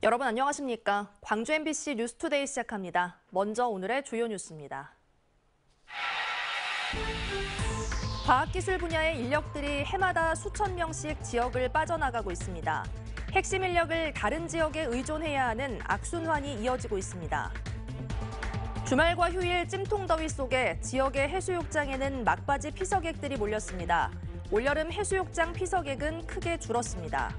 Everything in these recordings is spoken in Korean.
여러분 안녕하십니까? 광주 MBC 뉴스투데이 시작합니다. 먼저 오늘의 주요 뉴스입니다. 과학기술 분야의 인력들이 해마다 수천 명씩 지역을 빠져나가고 있습니다. 핵심 인력을 다른 지역에 의존해야 하는 악순환이 이어지고 있습니다. 주말과 휴일 찜통더위 속에 지역의 해수욕장에는 막바지 피서객들이 몰렸습니다. 올여름 해수욕장 피서객은 크게 줄었습니다.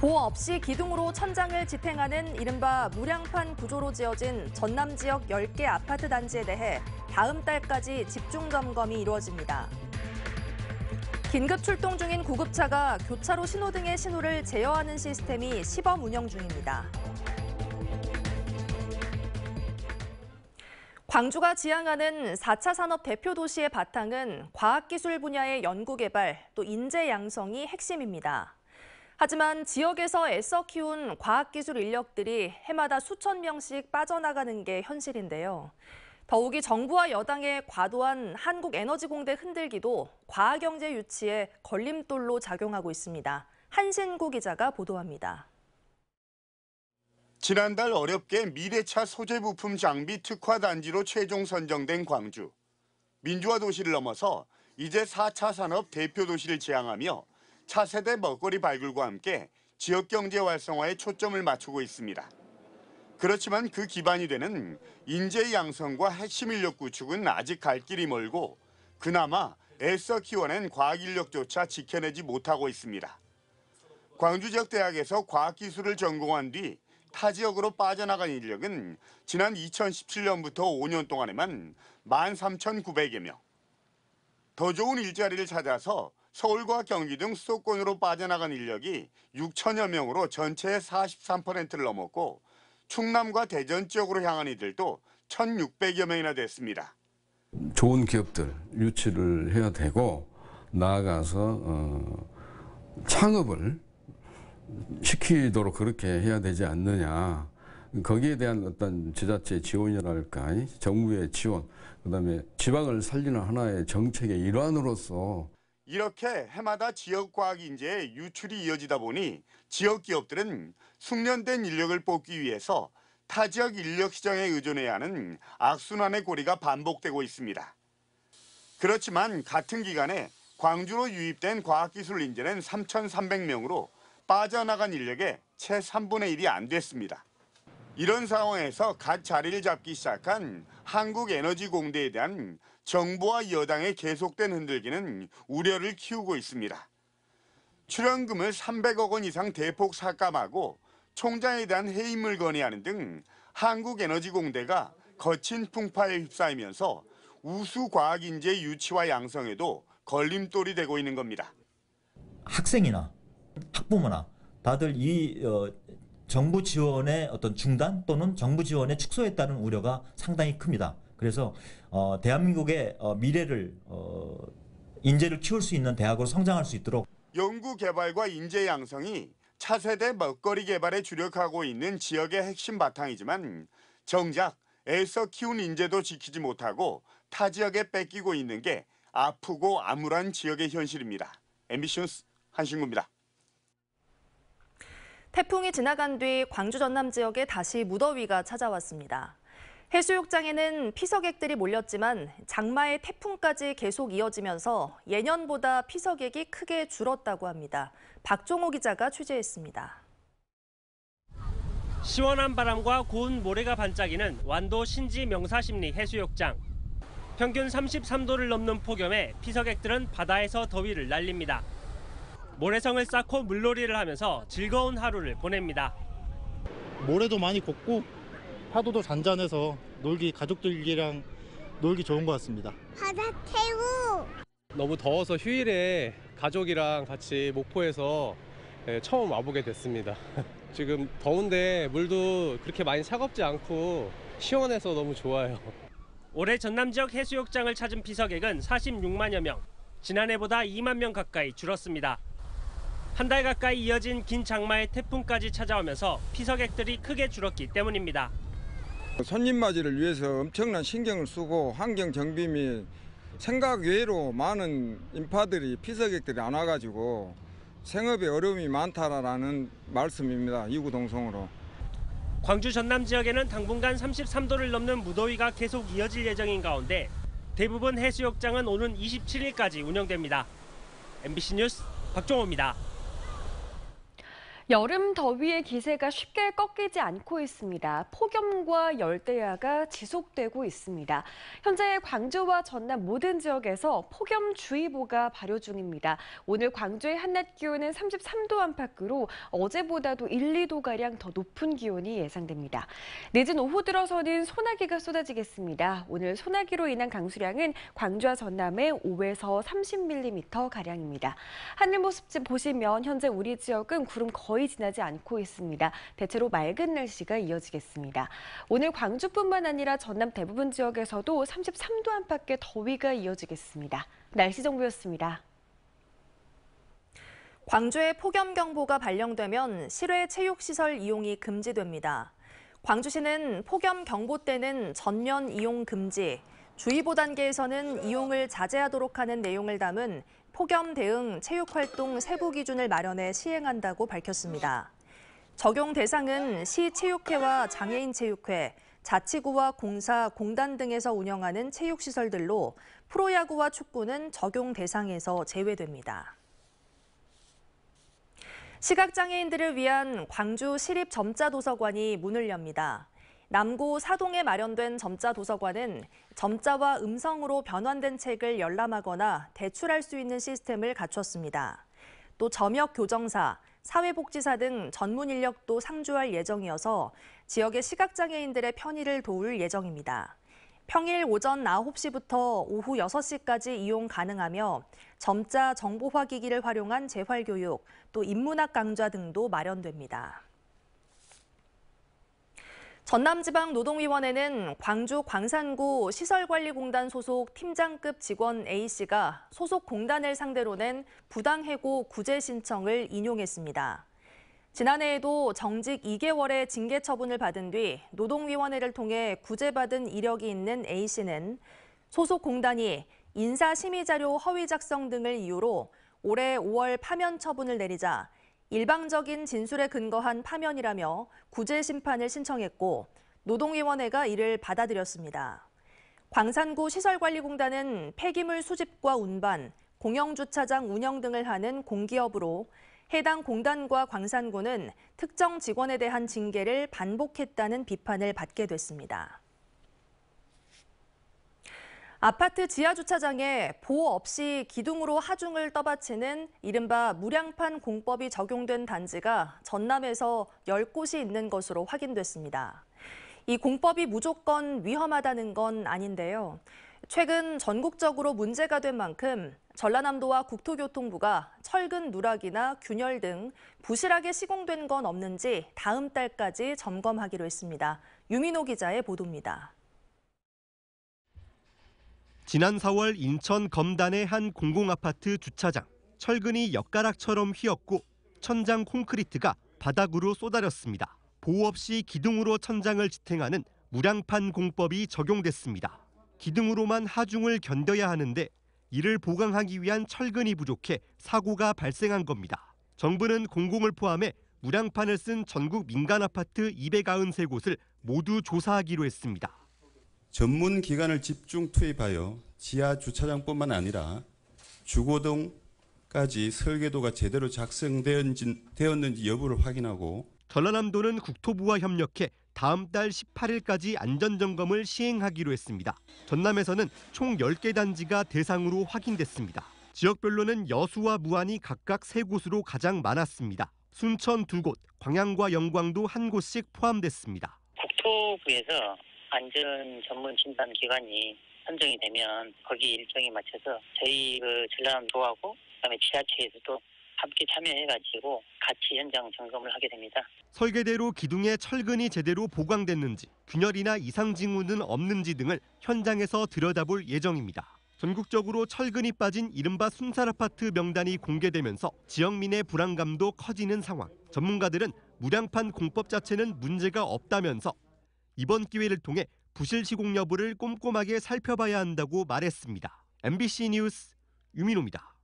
보호 없이 기둥으로 천장을 지탱하는 이른바 무량판 구조로 지어진 전남 지역 10개 아파트 단지에 대해 다음 달까지 집중 점검이 이루어집니다. 긴급 출동 중인 구급차가 교차로 신호등의 신호를 제어하는 시스템이 시범 운영 중입니다. 광주가 지향하는 4차 산업 대표 도시의 바탕은 과학기술 분야의 연구개발, 또 인재 양성이 핵심입니다. 하지만 지역에서 애써 키운 과학기술 인력들이 해마다 수천 명씩 빠져나가는 게 현실인데요. 더욱이 정부와 여당의 과도한 한국에너지공대 흔들기도 과학경제 유치에 걸림돌로 작용하고 있습니다. 한신구 기자가 보도합니다. 지난달 어렵게 미래차 소재 부품 장비 특화 단지로 최종 선정된 광주. 민주화 도시를 넘어서 이제 4차 산업 대표 도시를 지향하며 차세대 먹거리 발굴과 함께 지역 경제 활성화에 초점을 맞추고 있습니다. 그렇지만 그 기반이 되는 인재 양성과 핵심 인력 구축은 아직 갈 길이 멀고 그나마 애써 키워낸 과학 인력조차 지켜내지 못하고 있습니다. 광주 지역 대학에서 과학기술을 전공한 뒤 타 지역으로 빠져나간 인력은 지난 2017년부터 5년 동안에만 13,900여 명. 더 좋은 일자리를 찾아서 서울과 경기 등 수도권으로 빠져나간 인력이 6천여 명으로 전체의 43%를 넘었고 충남과 대전 지역으로 향한 이들도 1,600여 명이나 됐습니다. 좋은 기업들 유치를 해야 되고 나아가서 창업을 시키도록 그렇게 해야 되지 않느냐. 거기에 대한 어떤 지자체 지원이랄까, 정부의 지원, 그다음에 지방을 살리는 하나의 정책의 일환으로서 이렇게 해마다 지역과학 인재의 유출이 이어지다 보니 지역 기업들은 숙련된 인력을 뽑기 위해서 타 지역 인력 시장에 의존해야 하는 악순환의 고리가 반복되고 있습니다. 그렇지만 같은 기간에 광주로 유입된 과학기술 인재는 3,300명으로 빠져나간 인력의 채 3분의 1이 안 됐습니다. 이런 상황에서 갓 자리를 잡기 시작한 한국에너지공대에 대한 정부와 여당의 계속된 흔들기는 우려를 키우고 있습니다. 출연금을 300억 원 이상 대폭 삭감하고 총장에 대한 해임을 건의하는 등 한국에너지공대가 거친 풍파에 휩싸이면서 우수 과학인재 유치와 양성에도 걸림돌이 되고 있는 겁니다. 학생이나 학부모나 다들 이 정부 지원의 어떤 중단 또는 정부 지원의 축소에 따른 우려가 상당히 큽니다. 그래서 대한민국의 미래를 인재를 키울 수 있는 대학으로 성장할 수 있도록 연구 개발과 인재 양성이 차세대 먹거리 개발에 주력하고 있는 지역의 핵심 바탕이지만 정작 애써 키운 인재도 지키지 못하고 타 지역에 뺏기고 있는 게 아프고 암울한 지역의 현실입니다. MBC 뉴스 한신구입니다. 태풍이 지나간 뒤 광주 전남 지역에 다시 무더위가 찾아왔습니다. 해수욕장에는 피서객들이 몰렸지만 장마의 태풍까지 계속 이어지면서 예년보다 피서객이 크게 줄었다고 합니다. 박종호 기자가 취재했습니다. 시원한 바람과 고운 모래가 반짝이는 완도 신지 명사심리 해수욕장. 평균 33도를 넘는 폭염에 피서객들은 바다에서 더위를 날립니다. 모래성을 쌓고 물놀이를 하면서 즐거운 하루를 보냅니다. 모래도 많이 걷고 파도도 잔잔해서 가족들이랑 놀기 좋은 것 같습니다. 바다 태우! 너무 더워서 휴일에 가족이랑 같이 목포에서 처음 와보게 됐습니다. 지금 더운데 물도 그렇게 많이 차갑지 않고 시원해서 너무 좋아요. 올해 전남 지역 해수욕장을 찾은 피서객은 46만여 명, 지난해보다 2만 명 가까이 줄었습니다. 한 달 가까이 이어진 긴 장마의 태풍까지 찾아오면서 피서객들이 크게 줄었기 때문입니다. 손님 맞이를 위해서 엄청난 신경을 쓰고 환경 정비 및 생각 외로 많은 인파들이 피서객들이 안 와가지고 생업에 어려움이 많다라는 말씀입니다. 이구동성으로. 광주 전남 지역에는 당분간 33도를 넘는 무더위가 계속 이어질 예정인 가운데 대부분 해수욕장은 오는 27일까지 운영됩니다. MBC 뉴스 박종호입니다. 여름 더위의 기세가 쉽게 꺾이지 않고 있습니다. 폭염과 열대야가 지속되고 있습니다. 현재 광주와 전남 모든 지역에서 폭염주의보가 발효 중입니다. 오늘 광주의 한낮 기온은 33도 안팎으로 어제보다도 1, 2도가량 더 높은 기온이 예상됩니다. 늦은 오후 들어서는 소나기가 쏟아지겠습니다. 오늘 소나기로 인한 강수량은 광주와 전남에 5에서 30mm가량입니다. 하늘 모습 보시면 현재 우리 지역은 구름 거의 지나지 않고 있습니다. 대체로 맑은 날씨가 이어지겠습니다. 오늘 광주뿐만 아니라 전남 대부분 지역에서도 33도 안팎의 더위가 이어지겠습니다. 날씨 정보였습니다. 광주에 폭염경보가 발령되면 실외 체육시설 이용이 금지됩니다. 광주시는 폭염경보 때는 전면 이용 금지, 주의보 단계에서는 이용을 자제하도록 하는 내용을 담은 폭염 대응 체육활동 세부 기준을 마련해 시행한다고 밝혔습니다. 적용 대상은 시체육회와 장애인체육회, 자치구와 공사, 공단 등에서 운영하는 체육시설들로 프로야구와 축구는 적용 대상에서 제외됩니다. 시각장애인들을 위한 광주 시립점자도서관이 문을 엽니다. 남구 사동에 마련된 점자도서관은 점자와 음성으로 변환된 책을 열람하거나 대출할 수 있는 시스템을 갖췄습니다. 또 점역 교정사, 사회복지사 등 전문 인력도 상주할 예정이어서 지역의 시각장애인들의 편의를 도울 예정입니다. 평일 오전 9시부터 오후 6시까지 이용 가능하며 점자 정보화 기기를 활용한 재활교육, 또 인문학 강좌 등도 마련됩니다. 전남지방노동위원회는 광주 광산구 시설관리공단 소속 팀장급 직원 A씨가 소속 공단을 상대로 낸 부당해고 구제 신청을 인용했습니다. 지난해에도 정직 2개월의 징계 처분을 받은 뒤 노동위원회를 통해 구제받은 이력이 있는 A씨는 소속 공단이 인사심의자료 허위 작성 등을 이유로 올해 5월 파면 처분을 내리자 일방적인 진술에 근거한 파면이라며 구제 심판을 신청했고 노동위원회가 이를 받아들였습니다. 광산구 시설관리공단은 폐기물 수집과 운반, 공영주차장 운영 등을 하는 공기업으로 해당 공단과 광산구는 특정 직원에 대한 징계를 반복했다는 비판을 받게 됐습니다. 아파트 지하주차장에 보호 없이 기둥으로 하중을 떠받치는 이른바 무량판 공법이 적용된 단지가 전남에서 10곳이 있는 것으로 확인됐습니다. 이 공법이 무조건 위험하다는 건 아닌데요. 최근 전국적으로 문제가 된 만큼 전라남도와 국토교통부가 철근 누락이나 균열 등 부실하게 시공된 건 없는지 다음 달까지 점검하기로 했습니다. 유민호 기자의 보도입니다. 지난 4월 인천 검단의 한 공공아파트 주차장. 철근이 엿가락처럼 휘었고 천장 콘크리트가 바닥으로 쏟아졌습니다. 보호 없이 기둥으로 천장을 지탱하는 무량판 공법이 적용됐습니다. 기둥으로만 하중을 견뎌야 하는데 이를 보강하기 위한 철근이 부족해 사고가 발생한 겁니다. 정부는 공공을 포함해 무량판을 쓴 전국 민간 아파트 293곳을 모두 조사하기로 했습니다. 전문 기관을 집중 투입하여 지하 주차장뿐만 아니라 주거동까지 설계도가 제대로 작성되었는지 여부를 확인하고 전라남도는 국토부와 협력해 다음 달 18일까지 안전점검을 시행하기로 했습니다. 전남에서는 총 10개 단지가 대상으로 확인됐습니다. 지역별로는 여수와 무안이 각각 3곳으로 가장 많았습니다. 순천 2곳, 광양과 영광도 1곳씩 포함됐습니다. 국토부에서 안전 전문 진단 기관이 선정이 되면 거기 일정에 맞춰서 저희 전라남도하고 그다음에 지자체에서도 함께 참여해가지고 같이 현장 점검을 하게 됩니다. 설계대로 기둥에 철근이 제대로 보강됐는지, 균열이나 이상 징후는 없는지 등을 현장에서 들여다볼 예정입니다. 전국적으로 철근이 빠진 이른바 순살아파트 명단이 공개되면서 지역민의 불안감도 커지는 상황. 전문가들은 무량판 공법 자체는 문제가 없다면서 이번 기회를 통해 부실 시공 여부를 꼼꼼하게 살펴봐야 한다고 말했습니다. MBC 뉴스 유민호입니다.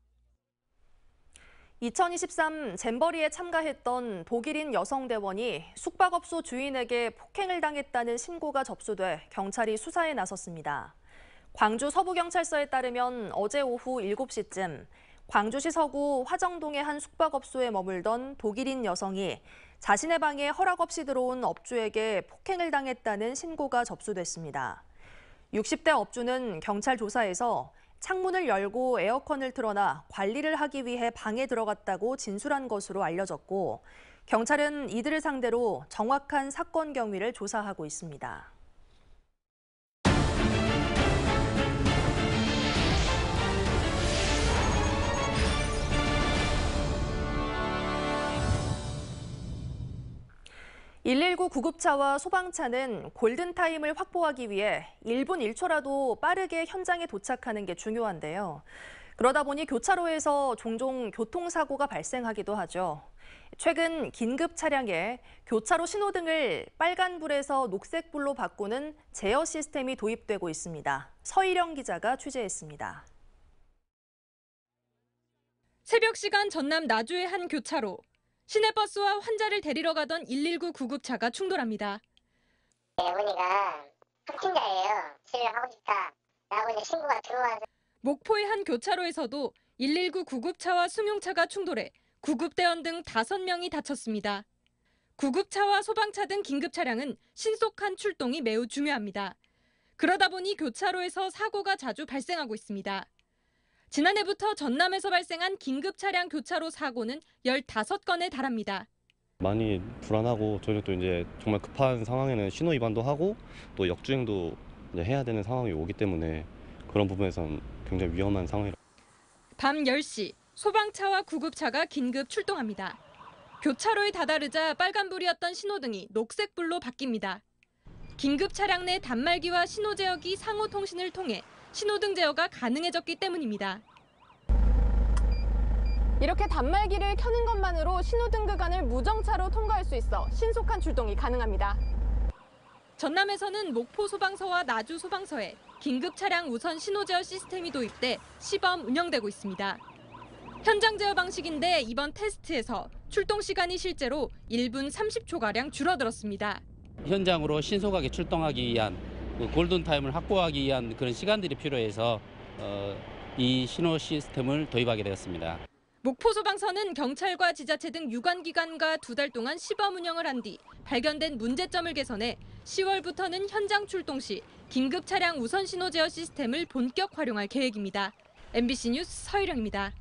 2023 잼버리에 참가했던 독일인 여성 대원이 숙박업소 주인에게 폭행을 당했다는 신고가 접수돼 경찰이 수사에 나섰습니다. 광주 서부경찰서에 따르면 어제 오후 7시쯤 광주시 서구 화정동의 한 숙박업소에 머물던 독일인 여성이 자신의 방에 허락 없이 들어온 업주에게 폭행을 당했다는 신고가 접수됐습니다. 60대 업주는 경찰 조사에서 창문을 열고 에어컨을 틀어놔 관리를 하기 위해 방에 들어갔다고 진술한 것으로 알려졌고, 경찰은 이들을 상대로 정확한 사건 경위를 조사하고 있습니다. (119) 구급차와 소방차는 골든타임을 확보하기 위해 1분 1초라도 빠르게 현장에 도착하는 게 중요한데요. 그러다 보니 교차로에서 종종 교통사고가 발생하기도 하죠. 최근 긴급 차량에 교차로 신호등을 빨간불에서 녹색불로 바꾸는 제어 시스템이 도입되고 있습니다. 서희령 기자가 취재했습니다. 새벽 시간 전남 나주의 한 교차로. 시내버스와 환자를 데리러 가던 119 구급차가 충돌합니다. 어머니가 확진자예요. 치료하고 싶다라고 이제 신고가 들어와서. 목포의 한 교차로에서도 119 구급차와 승용차가 충돌해 구급대원 등 5명이 다쳤습니다. 구급차와 소방차 등 긴급 차량은 신속한 출동이 매우 중요합니다. 그러다 보니 교차로에서 사고가 자주 발생하고 있습니다. 지난해부터 전남에서 발생한 긴급 차량 교차로 사고는 15건에 달합니다. 많이 불안하고 저희는 또 이제 정말 급한 상황에는 신호 위반도 하고 또 역주행도 이제 해야 되는 상황이 오기 때문에 그런 부분에서는 굉장히 위험한 상황이라. 밤 10시 소방차와 구급차가 긴급 출동합니다. 교차로에 다다르자 빨간불이었던 신호등이 녹색불로 바뀝니다. 긴급 차량 내 단말기와 신호 제어기 상호 통신을 통해 신호등 제어가 가능해졌기 때문입니다. 이렇게 단말기를 켜는 것만으로 신호등 구간을 무정차로 통과할 수 있어 신속한 출동이 가능합니다. 전남에서는 목포 소방서와 나주 소방서에 긴급 차량 우선 신호 제어 시스템이 도입돼 시범 운영되고 있습니다. 현장 제어 방식인데 이번 테스트에서 출동 시간이 실제로 1분 30초가량 줄어들었습니다. 현장으로 신속하게 출동하기 위한 골든타임을 확보하기 위한 그런 시간들이 필요해서 이 신호 시스템을 도입하게 되었습니다. 목포 소방서는 경찰과 지자체 등 유관기관과 2달 동안 시범 운영을 한 뒤 발견된 문제점을 개선해 10월부터는 현장 출동 시 긴급 차량 우선 신호 제어 시스템을 본격 활용할 계획입니다. MBC 뉴스 서희령입니다.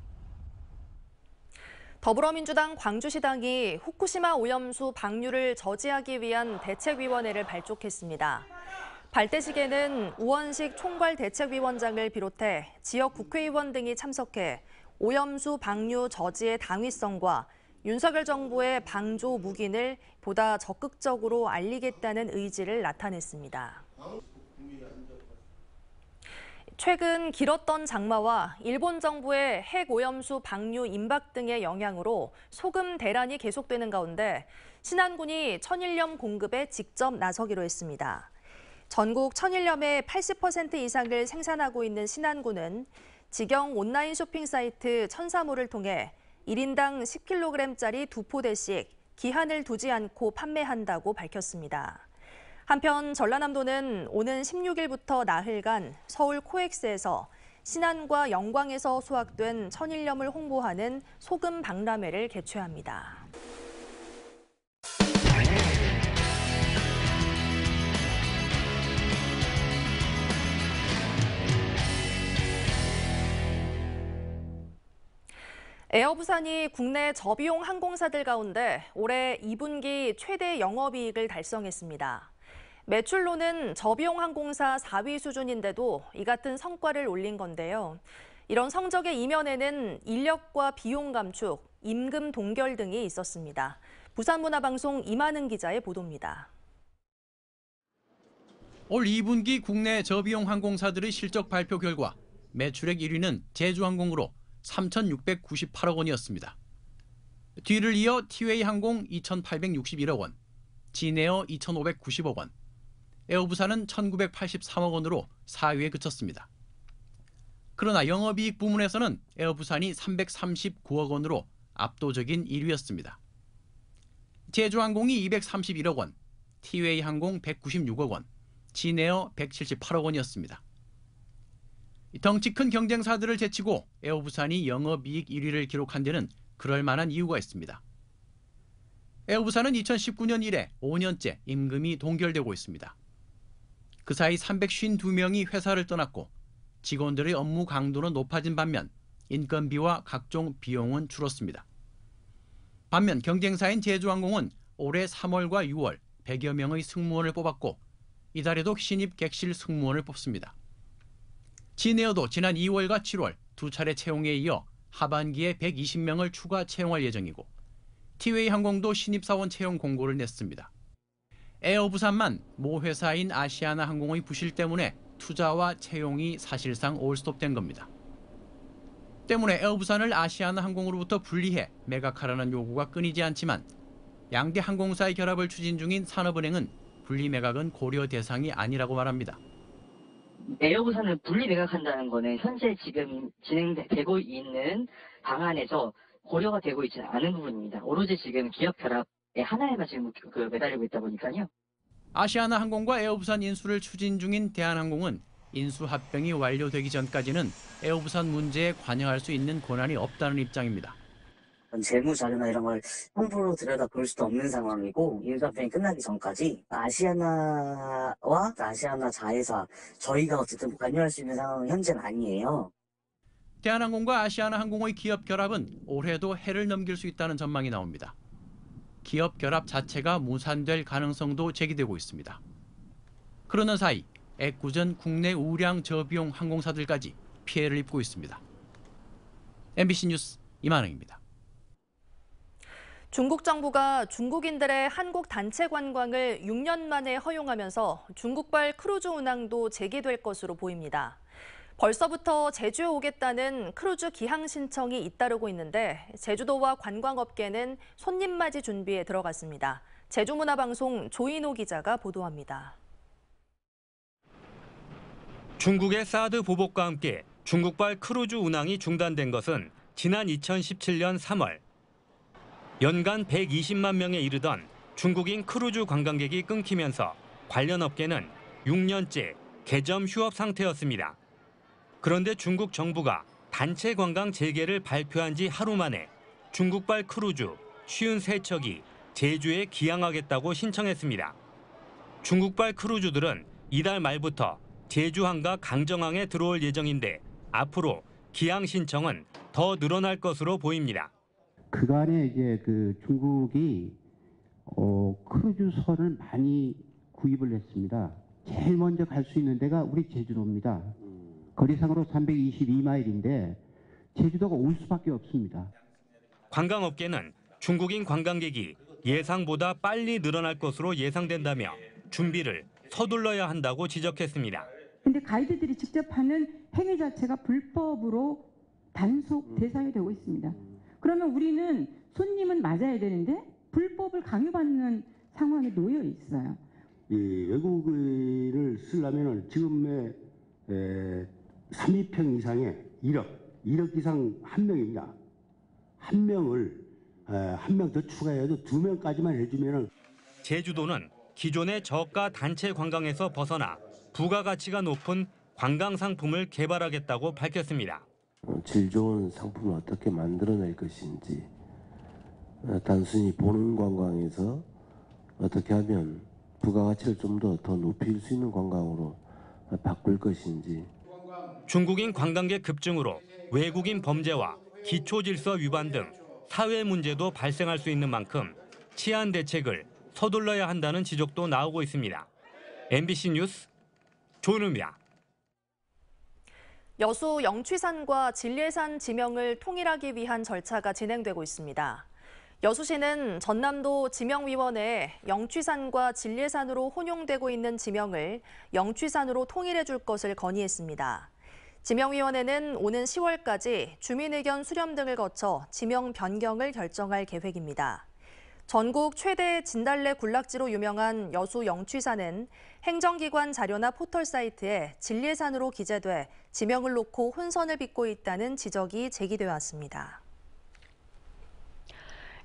더불어민주당 광주시당이 후쿠시마 오염수 방류를 저지하기 위한 대책위원회를 발족했습니다. 발대식에는 우원식 총괄대책위원장을 비롯해 지역 국회의원 등이 참석해 오염수 방류 저지의 당위성과 윤석열 정부의 방조 묵인을 보다 적극적으로 알리겠다는 의지를 나타냈습니다. 최근 길었던 장마와 일본 정부의 핵 오염수 방류 임박 등의 영향으로 소금 대란이 계속되는 가운데 신안군이 천일염 공급에 직접 나서기로 했습니다. 전국 천일염의 80% 이상을 생산하고 있는 신안군은 직영 온라인 쇼핑 사이트 천사몰을 통해 1인당 10kg짜리 2포대씩 기한을 두지 않고 판매한다고 밝혔습니다. 한편 전라남도는 오는 16일부터 나흘간 서울 코엑스에서 신안과 영광에서 수확된 천일염을 홍보하는 소금 박람회를 개최합니다. 에어부산이 국내 저비용 항공사들 가운데 올해 2분기 최대 영업이익을 달성했습니다. 매출로는 저비용 항공사 4위 수준인데도 이 같은 성과를 올린 건데요. 이런 성적의 이면에는 인력과 비용 감축, 임금 동결 등이 있었습니다. 부산문화방송 이만은 기자의 보도입니다. 올 2분기 국내 저비용 항공사들의 실적 발표 결과 매출액 1위는 제주항공으로 3,698억 원이었습니다. 뒤를 이어 티웨이 항공 2,861억 원, 진에어 2,590억 원, 에어부산은 1,983억 원으로 4위에 그쳤습니다. 그러나 영업이익 부문에서는 에어부산이 339억 원으로 압도적인 1위였습니다. 제주항공이 231억 원, 티웨이항공 196억 원, 진에어 178억 원이었습니다. 덩치 큰 경쟁사들을 제치고 에어부산이 영업이익 1위를 기록한 데는 그럴 만한 이유가 있습니다. 에어부산은 2019년 이래 5년째 임금이 동결되고 있습니다. 그 사이 352명이 회사를 떠났고 직원들의 업무 강도는 높아진 반면 인건비와 각종 비용은 줄었습니다. 반면 경쟁사인 제주항공은 올해 3월과 6월 100여 명의 승무원을 뽑았고 이달에도 신입 객실 승무원을 뽑습니다. 진에어도 지난 2월과 7월 두 차례 채용에 이어 하반기에 120명을 추가 채용할 예정이고 티웨이 항공도 신입사원 채용 공고를 냈습니다. 에어부산만 모 회사인 아시아나 항공의 부실 때문에 투자와 채용이 사실상 올스톱된 겁니다. 때문에 에어부산을 아시아나 항공으로부터 분리해 매각하라는 요구가 끊이지 않지만 양대 항공사의 결합을 추진 중인 산업은행은 분리 매각은 고려 대상이 아니라고 말합니다. 에어부산을 분리 매각한다는 거는 현재 지금 진행되고 있는 방안에서 고려가 되고 있지는 않은 부분입니다. 오로지 지금 기업 결합의 하나에만 지금 매달리고 있다 보니까요. 아시아나 항공과 에어부산 인수를 추진 중인 대한항공은 인수 합병이 완료되기 전까지는 에어부산 문제에 관여할 수 있는 권한이 없다는 입장입니다. 재무 자료나 이런 걸 함부로 들여다 볼 수도 없는 상황이고 인수합병이 끝나기 전까지 아시아나와 아시아나 자회사 저희가 어쨌든 관여할 수 있는 상황은 현재는 아니에요. 대한항공과 아시아나 항공의 기업 결합은 올해도 해를 넘길 수 있다는 전망이 나옵니다. 기업 결합 자체가 무산될 가능성도 제기되고 있습니다. 그러는 사이 애꿎은 국내 우량 저비용 항공사들까지 피해를 입고 있습니다. MBC 뉴스 이만흥입니다. 중국 정부가 중국인들의 한국 단체 관광을 6년 만에 허용하면서 중국발 크루즈 운항도 재개될 것으로 보입니다. 벌써부터 제주에 오겠다는 크루즈 기항 신청이 잇따르고 있는데 제주도와 관광업계는 손님 맞이 준비에 들어갔습니다. 제주문화방송 조인호 기자가 보도합니다. 중국의 사드 보복과 함께 중국발 크루즈 운항이 중단된 것은 지난 2017년 3월. 연간 120만 명에 이르던 중국인 크루즈 관광객이 끊기면서 관련 업계는 6년째 개점 휴업 상태였습니다. 그런데 중국 정부가 단체 관광 재개를 발표한 지 하루 만에 중국발 크루즈 53척이 제주에 기항하겠다고 신청했습니다. 중국발 크루즈들은 이달 말부터 제주항과 강정항에 들어올 예정인데 앞으로 기항 신청은 더 늘어날 것으로 보입니다. 그간에 이제 중국이 크루즈선을 많이 구입을 했습니다. 제일 먼저 갈 수 있는 데가 우리 제주도입니다. 거리상으로 322마일인데 제주도가 올 수밖에 없습니다. 관광업계는 중국인 관광객이 예상보다 빨리 늘어날 것으로 예상된다며 준비를 서둘러야 한다고 지적했습니다. 근데 가이드들이 직접 하는 행위 자체가 불법으로 단속 대상이 되고 있습니다. 그러면 우리는 손님은 맞아야 되는데 불법을 강요받는 상황에 놓여 있어요. 이 외국인을 쓰려면 지금의 32평 이상의 1억 이상 한 명입니다. 한 명을 한 명 더 추가해도 2명까지만 해주면은. 제주도는 기존의 저가 단체 관광에서 벗어나 부가가치가 높은 관광 상품을 개발하겠다고 밝혔습니다. 질 좋은 상품을 어떻게 만들어낼 것인지, 단순히 보는 관광에서 어떻게 하면 부가가치를 좀 더 높일 수 있는 관광으로 바꿀 것인지. 중국인 관광객 급증으로 외국인 범죄와 기초질서 위반 등 사회 문제도 발생할 수 있는 만큼 치안 대책을 서둘러야 한다는 지적도 나오고 있습니다. MBC 뉴스 조은우입니다. 여수 영취산과 진례산 지명을 통일하기 위한 절차가 진행되고 있습니다. 여수시는 전남도 지명위원회에 영취산과 진례산으로 혼용되고 있는 지명을 영취산으로 통일해 줄 것을 건의했습니다. 지명위원회는 오는 10월까지 주민의견 수렴 등을 거쳐 지명 변경을 결정할 계획입니다. 전국 최대 진달래 군락지로 유명한 여수 영취산은 행정기관 자료나 포털 사이트에 진례산으로 기재돼 지명을 놓고 혼선을 빚고 있다는 지적이 제기돼 왔습니다.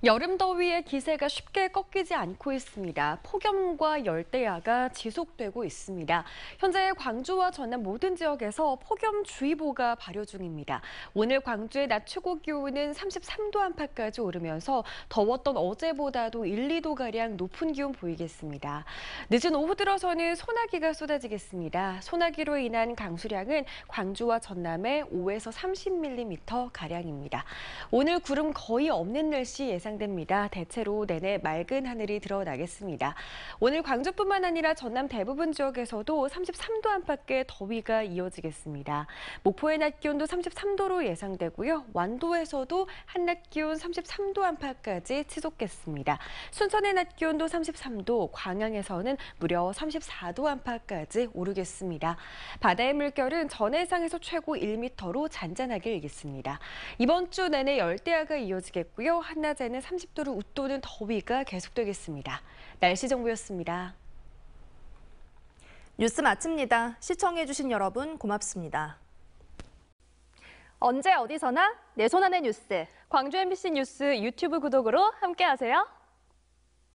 여름 더위의 기세가 쉽게 꺾이지 않고 있습니다. 폭염과 열대야가 지속되고 있습니다. 현재 광주와 전남 모든 지역에서 폭염주의보가 발효 중입니다. 오늘 광주의 낮 최고 기온은 33도 안팎까지 오르면서 더웠던 어제보다도 1, 2도가량 높은 기온 보이겠습니다. 늦은 오후 들어서는 소나기가 쏟아지겠습니다. 소나기로 인한 강수량은 광주와 전남에 5에서 30mm가량입니다. 오늘 구름 거의 없는 날씨 예상됩니다. 대체로 내내 맑은 하늘이 드러나겠습니다. 오늘 광주뿐만 아니라 전남 대부분 지역에서도 33도 안팎의 더위가 이어지겠습니다. 목포의 낮 기온도 33도로 예상되고요. 완도에서도 한낮 기온 33도 안팎까지 치솟겠습니다. 순천의 낮 기온도 33도, 광양에서는 무려 34도 안팎까지 오르겠습니다. 바다의 물결은 전해상에서 최고 1m로 잔잔하게 일겠습니다. 이번 주 내내 열대야가 이어지겠고요. 한낮에는 30도를 웃도는 더위가 계속되겠습니다. 날씨 정보였습니다. 뉴스 마칩니다. 시청해주신 여러분 고맙습니다. 언제 어디서나 내 손 안의 뉴스. 광주 MBC 뉴스 유튜브 구독으로 함께하세요.